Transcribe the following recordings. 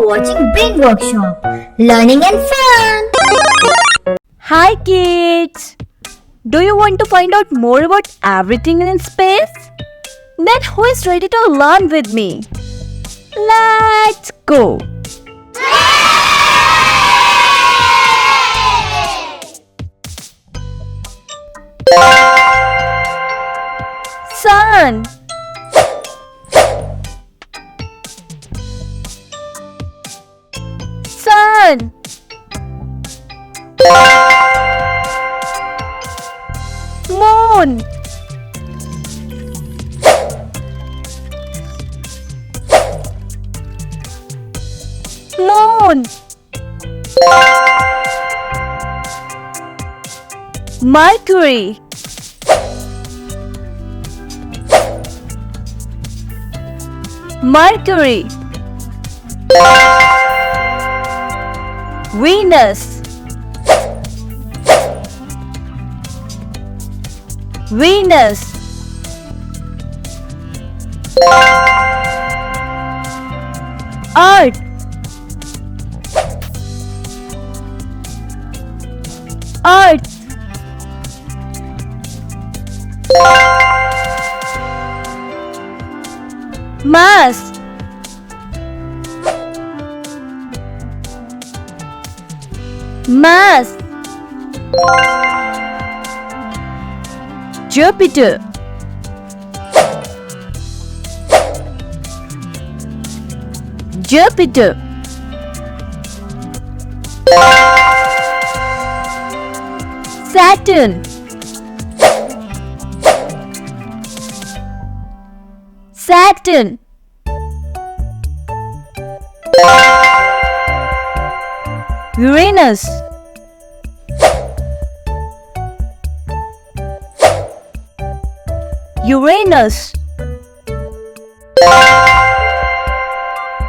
are watching Brainworkshop, learning and fun. Hi kids! Do you want to find out more about everything in space? Then who is ready to learn with me? Let's go! Sun, sun, moon, moon, Mercury, Mercury, Venus, Venus, Earth, Earth, Mars, Mars, Jupiter, Jupiter, Saturn, Saturn, Uranus, Uranus,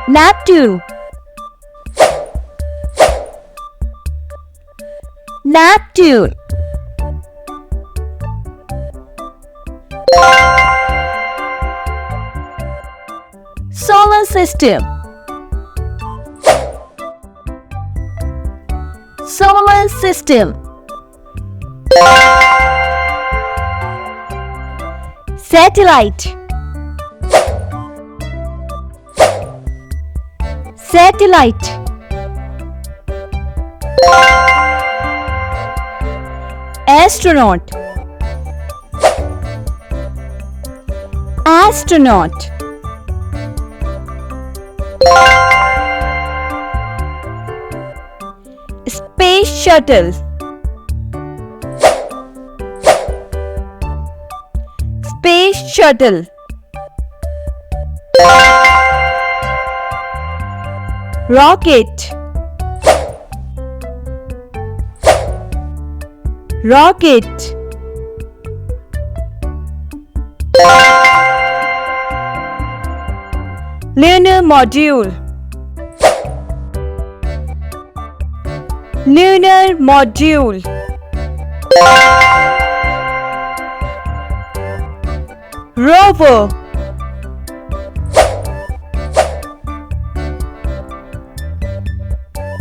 Neptune, Neptune, Solar System, Solar System, Satellite, Satellite, Astronaut, Astronaut, Space Shuttle, Space Shuttle, Rocket, Rocket, Lunar Module, Lunar Module, Rover,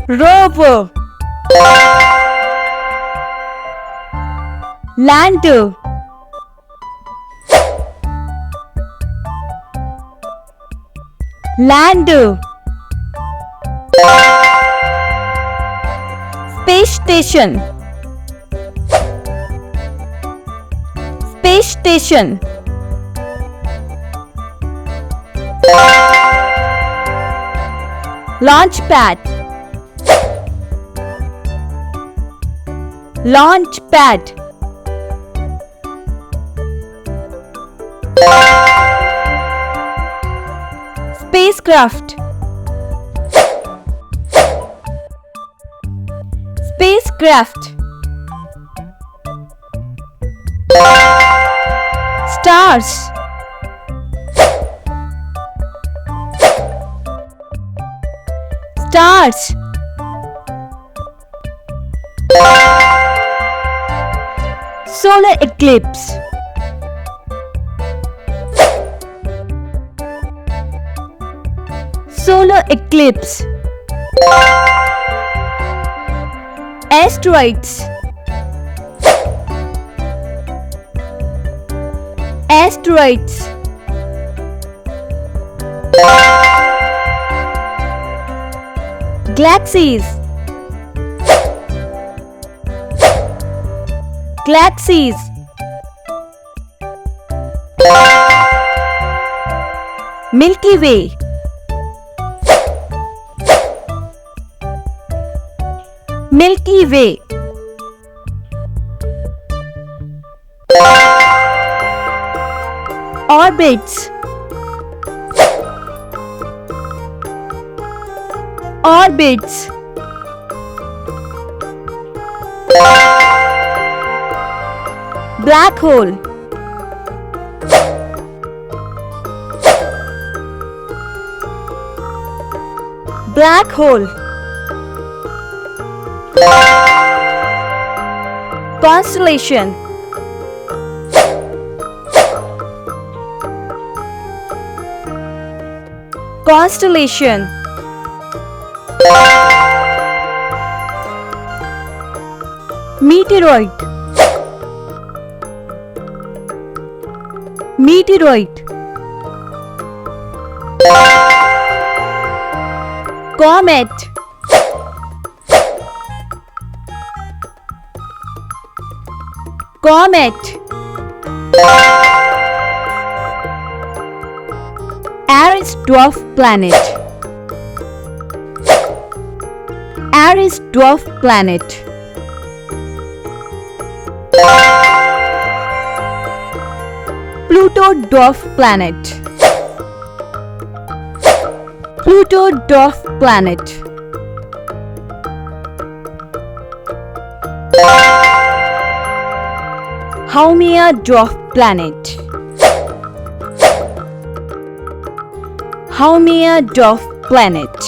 Rover, Lander, Lander, Space Station, Space Station, Launch Pad, Launch Pad, Spacecraft, Spacecraft, Stars, Stars, Solar eclipse, solar eclipse, Asteroids. Asteroids. Galaxies. Galaxies. Milky Way. Milky Way. Orbits. Orbits. Black hole. Black hole. Constellation. Constellation. Meteoroid. Meteoroid. Comet. Comet. Eris dwarf planet. Eris dwarf planet. Pluto dwarf planet. Pluto dwarf planet. Haumea dwarf planet. Haumea dwarf planet.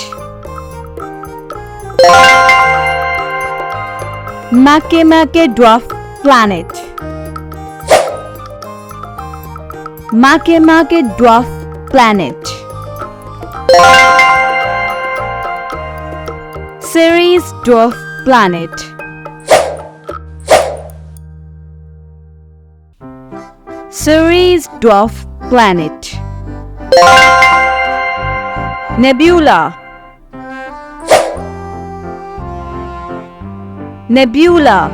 Makemake dwarf planet. Makemake dwarf planet. Ceres dwarf planet. Ceres dwarf planet. Nebula. Nebula.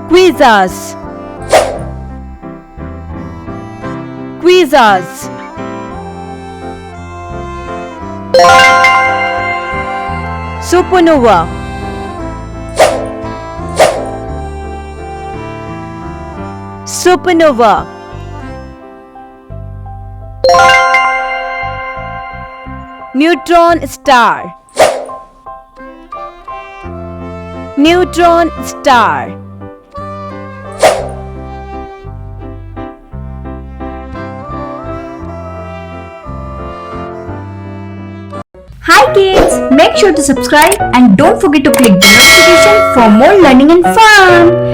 Quasars. Quasars. Supernova. Supernova. Neutron star. Neutron star. Hi kids, make sure to subscribe and don't forget to click the notification for more learning and fun.